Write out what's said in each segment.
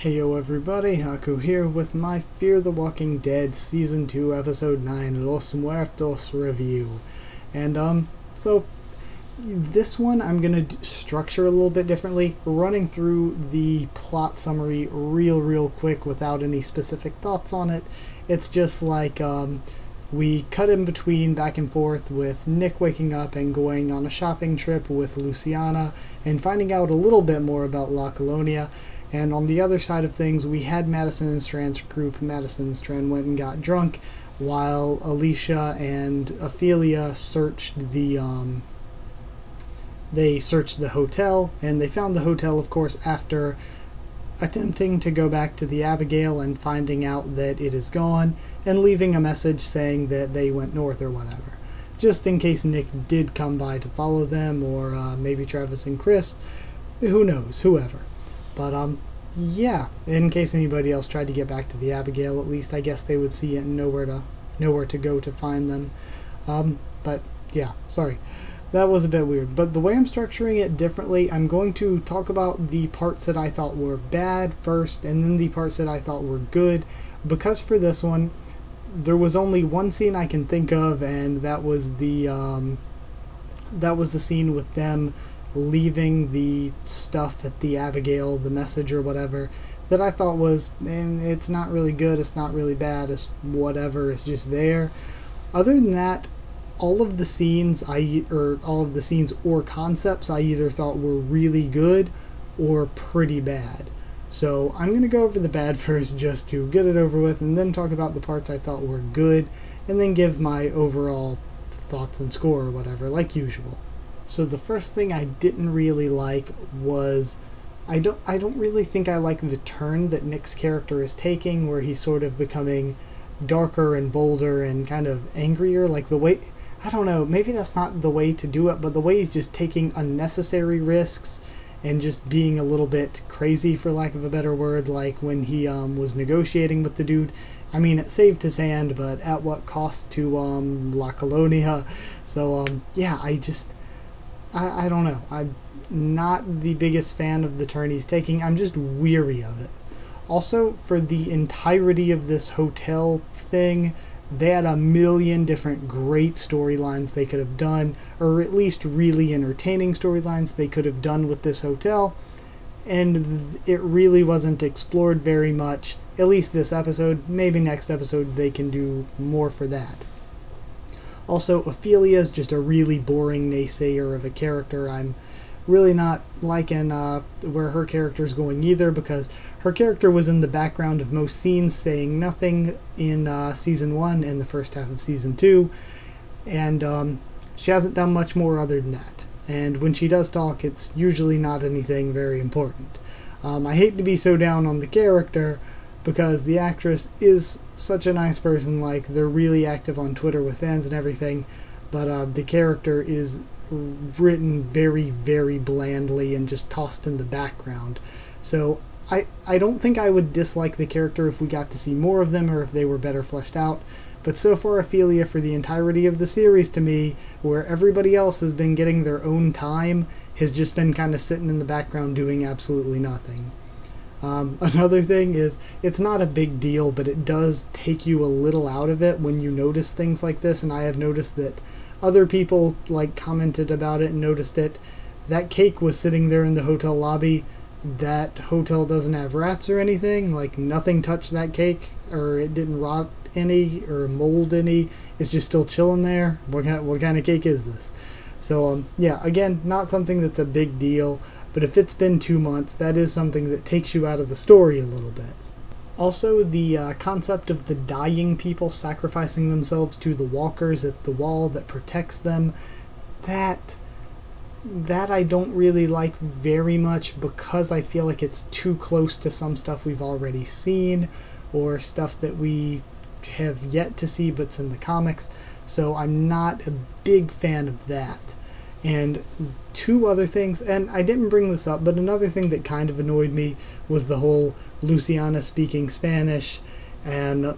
Heyo everybody, Haku here with my Fear the Walking Dead Season 2 Episode 9 Los Muertos review. And so this one I'm going to structure a little bit differently, running through the plot summary real quick without any specific thoughts on it. It's just like we cut in between back and forth with Nick waking up and going on a shopping trip with Luciana and finding out a little bit more about La Colonia. And on the other side of things, we had Madison and Strand's group. Madison and Strand went and got drunk while Alicia and Ophelia searched the hotel, and they found the hotel, of course, after attempting to go back to the Abigail and finding out that it is gone and leaving a message saying that they went north or whatever, just in case Nick did come by to follow them, or maybe Travis and Chris, who knows, whoever. But yeah, in case anybody else tried to get back to the Abigail, at least I guess they would see it and know where to go to find them. But yeah, sorry. That was a bit weird. But the way I'm structuring it differently, I'm going to talk about the parts that I thought were bad first, and then the parts that I thought were good. Because for this one, there was only one scene I can think of, and that was the scene with them leaving the stuff at the Abigail, the message or whatever, that I thought was, it's not really good, it's not really bad, it's whatever, it's just there. Other than that, all of the scenes or concepts I either thought were really good or pretty bad. So I'm going to go over the bad first just to get it over with, and then talk about the parts I thought were good, and then give my overall thoughts and score or whatever, like usual. So the first thing I didn't really like was, I don't really think I like the turn that Nick's character is taking, where he's sort of becoming darker and bolder and kind of angrier, like the way, I don't know, maybe that's not the way to do it, but the way he's just taking unnecessary risks and just being a little bit crazy, for lack of a better word, like when he was negotiating with the dude. I mean, it saved his hand, but at what cost to La Colonia? So yeah, I don't know. I'm not the biggest fan of the turn he's taking. I'm just weary of it. Also, for the entirety of this hotel thing, they had a million different great storylines they could have done, or at least really entertaining storylines they could have done with this hotel, and it really wasn't explored very much, at least this episode. Maybe next episode they can do more for that. Also, Ophelia is just a really boring naysayer of a character. I'm really not liking where her character is going either, because her character was in the background of most scenes, saying nothing in Season 1 and the first half of Season 2, and she hasn't done much more other than that. And when she does talk, it's usually not anything very important. I hate to be so down on the character, because the actress is such a nice person, like they're really active on Twitter with fans and everything, but the character is written very blandly and just tossed in the background. So I don't think I would dislike the character if we got to see more of them, or if they were better fleshed out. But so far, Ophelia, for the entirety of the series, to me, where everybody else has been getting their own time, has just been kind of sitting in the background doing absolutely nothing. Another thing is, it's not a big deal, but it does take you a little out of it when you notice things like this, and I have noticed that other people commented about it and noticed it. That cake was sitting there in the hotel lobby. That hotel doesn't have rats or anything, nothing touched that cake, or it didn't rot any or mold any. It's just still chilling there. What kind of cake is this? So yeah, again, not something that's a big deal, but if it's been 2 months, that is something that takes you out of the story a little bit. Also, the concept of the dying people sacrificing themselves to the walkers at the wall that protects them, that I don't really like very much, because I feel like it's too close to some stuff we've already seen, or stuff that we have yet to see but's in the comics. So I'm not a big fan of that. And two other things, and I didn't bring this up, but another thing that kind of annoyed me was the whole Luciana speaking Spanish, and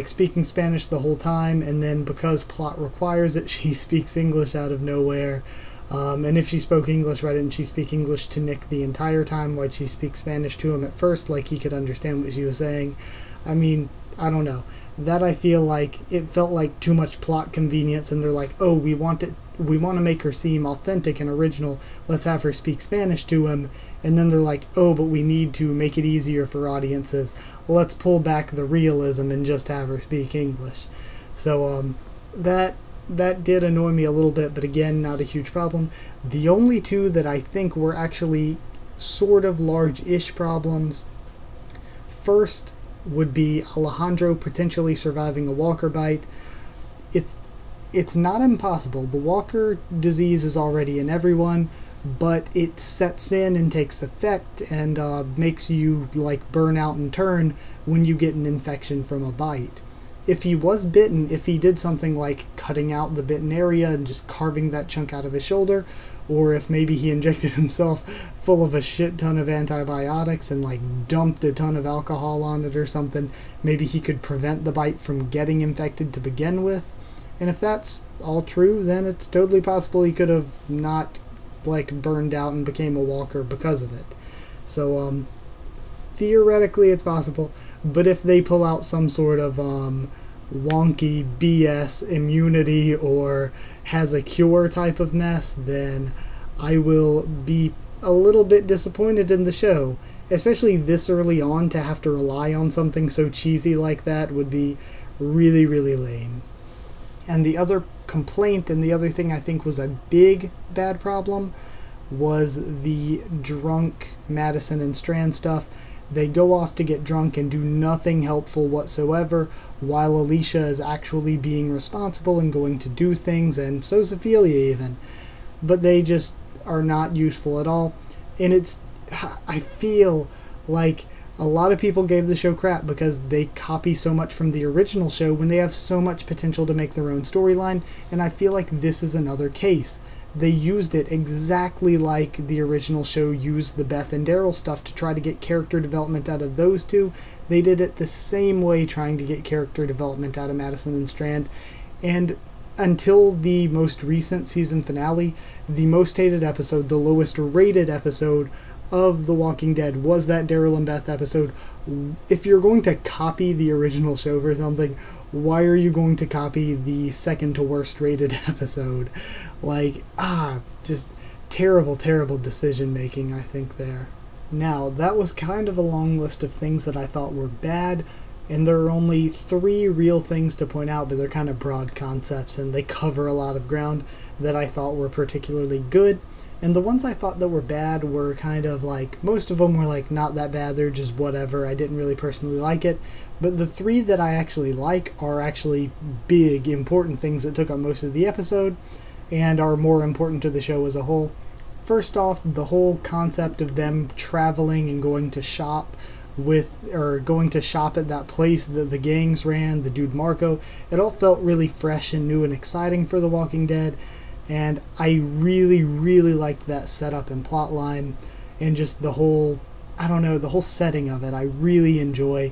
speaking Spanish the whole time, and then because plot requires it, she speaks English out of nowhere. And if she spoke English, why didn't she speak English to Nick the entire time? Why'd she speak Spanish to him at first, like he could understand what she was saying? I mean, I don't know. That I feel like it felt like too much plot convenience, and they're like, oh, we want to make her seem authentic and original. Let's have her speak Spanish to him. And then they're like, oh, but we need to make it easier for audiences. Let's pull back the realism and just have her speak English. So that did annoy me a little bit, but again, not a huge problem. The only two that I think were actually sort of large-ish problems, first would be Alejandro potentially surviving a walker bite. It's not impossible. The walker disease is already in everyone, but it sets in and takes effect and makes you like burn out and turn when you get an infection from a bite. If he was bitten, if he did something like cutting out the bitten area and just carving that chunk out of his shoulder, or if maybe he injected himself full of a shit ton of antibiotics and like dumped a ton of alcohol on it or something, maybe he could prevent the bite from getting infected to begin with. And if that's all true, then it's totally possible he could have not like burned out and became a walker because of it. So theoretically it's possible, but if they pull out some sort of wonky BS immunity or has a cure type of mess, then I will be a little bit disappointed in the show. Especially this early on, to have to rely on something so cheesy like that would be really, really lame. And the other complaint, and the other thing I think was a big bad problem, was the drunk Madison and Strand stuff. They go off to get drunk and do nothing helpful whatsoever, while Alicia is actually being responsible and going to do things, and so's Ophelia even. But they just are not useful at all. And I feel like a lot of people gave the show crap because they copy so much from the original show when they have so much potential to make their own storyline, and I feel like this is another case. They used it exactly like the original show used the Beth and Daryl stuff to try to get character development out of those two. They did it the same way trying to get character development out of Madison and Strand. And until the most recent season finale, the most hated episode, the lowest rated episode of The Walking Dead was that Daryl and Beth episode. If you're going to copy the original show for something, why are you going to copy the second to worst rated episode? Like, just terrible, terrible decision making, I think, there. Now, that was kind of a long list of things that I thought were bad, and there are only 3 real things to point out, but they're kind of broad concepts, and they cover a lot of ground that I thought were particularly good. And the ones I thought that were bad were kind of like, most of them were like not that bad, they're just whatever, I didn't really personally like it. But the 3 that I actually like are actually big, important things that took up most of the episode, and are more important to the show as a whole. First off, the whole concept of them traveling and going to shop at that place that the gangs ran, the dude Marco, it all felt really fresh and new and exciting for The Walking Dead. And I really, really liked that setup and plot line, and just the whole, the whole setting of it I really enjoy.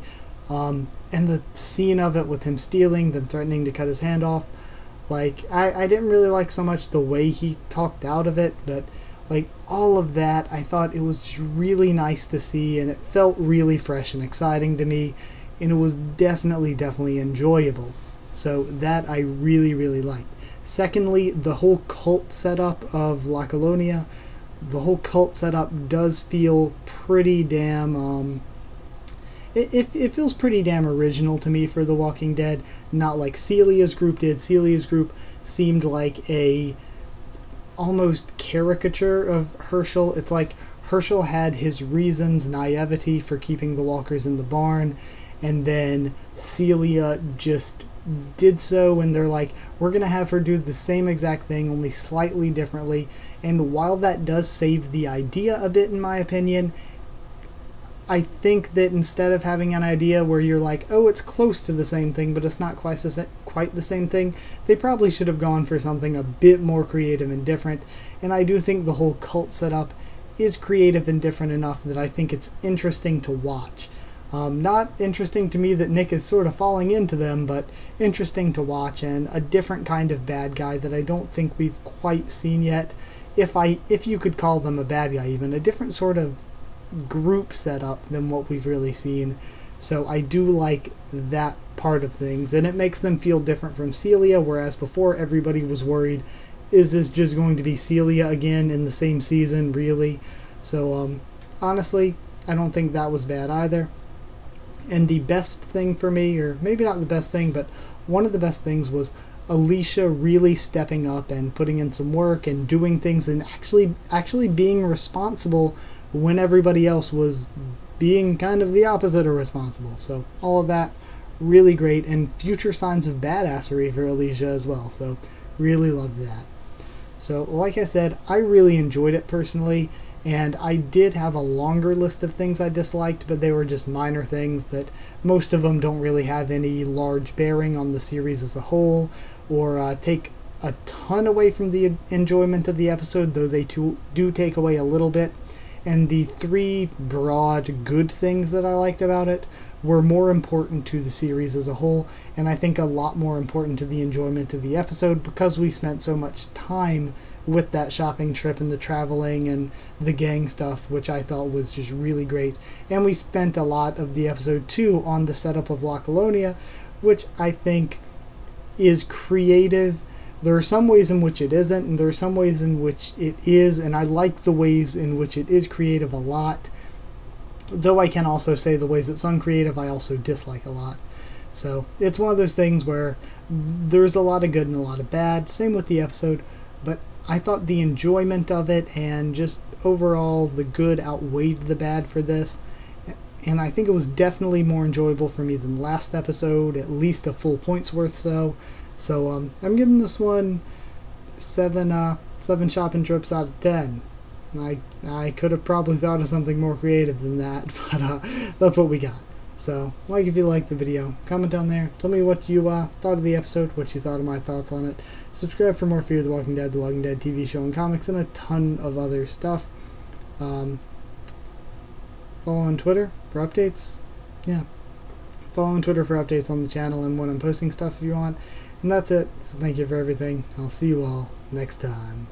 And the scene of it with him stealing, them threatening to cut his hand off, like, I didn't really like so much the way he talked out of it, but like all of that, I thought it was just really nice to see, and it felt really fresh and exciting to me, and it was definitely enjoyable. So that I really, really liked. Secondly, the whole cult setup of La Colonia, the whole cult setup does feel pretty damn, it feels pretty damn original to me for The Walking Dead, not like Celia's group did. Celia's group seemed like a almost caricature of Herschel. It's like Herschel had his reasons, naivety for keeping the walkers in the barn, and then Celia just did so, and they're like, we're going to have her do the same exact thing, only slightly differently. And while that does save the idea a bit, in my opinion, I think that instead of having an idea where you're like, oh, it's close to the same thing, but it's not quite the same thing, they probably should have gone for something a bit more creative and different. And I do think the whole cult setup is creative and different enough that I think it's interesting to watch. Not interesting to me that Nick is sort of falling into them, but interesting to watch, and a different kind of bad guy that I don't think we've quite seen yet if you could call them a bad guy, even a different sort of group setup than what we've really seen. So I do like that part of things, and it makes them feel different from Celia, whereas before everybody was worried, is this just going to be Celia again in the same season, really? So honestly, I don't think that was bad either. And the best thing for me, or maybe not the best thing, but one of the best things was Alicia really stepping up and putting in some work and doing things and actually being responsible when everybody else was being kind of the opposite of responsible. So all of that really great, and future signs of badassery for Alicia as well. So really love that. So like I said, I really enjoyed it personally, and I did have a longer list of things I disliked, but they were just minor things that most of them don't really have any large bearing on the series as a whole, or take a ton away from the enjoyment of the episode, though they do take away a little bit. And the three broad good things that I liked about it were more important to the series as a whole, and I think a lot more important to the enjoyment of the episode, because we spent so much time with that shopping trip and the traveling and the gang stuff, which I thought was just really great. And we spent a lot of the episode too on the setup of La Colonia, which I think is creative. There are some ways in which it isn't, and there are some ways in which it is, and I like the ways in which it is creative a lot. Though I can also say the ways it's uncreative I also dislike a lot. So it's one of those things where there's a lot of good and a lot of bad. Same with the episode, but I thought the enjoyment of it and just overall the good outweighed the bad for this. And I think it was definitely more enjoyable for me than the last episode, at least a full point's worth so. So I'm giving this one 7 shopping trips out of 10. I could have probably thought of something more creative than that, but that's what we got. So, like if you liked the video, comment down there. Tell me what you thought of the episode, what you thought of my thoughts on it. Subscribe for more Fear the Walking Dead TV show and comics, and a ton of other stuff. Follow on Twitter for updates. Yeah. Follow on Twitter for updates on the channel and when I'm posting stuff if you want. And that's it. So thank you for everything. I'll see you all next time.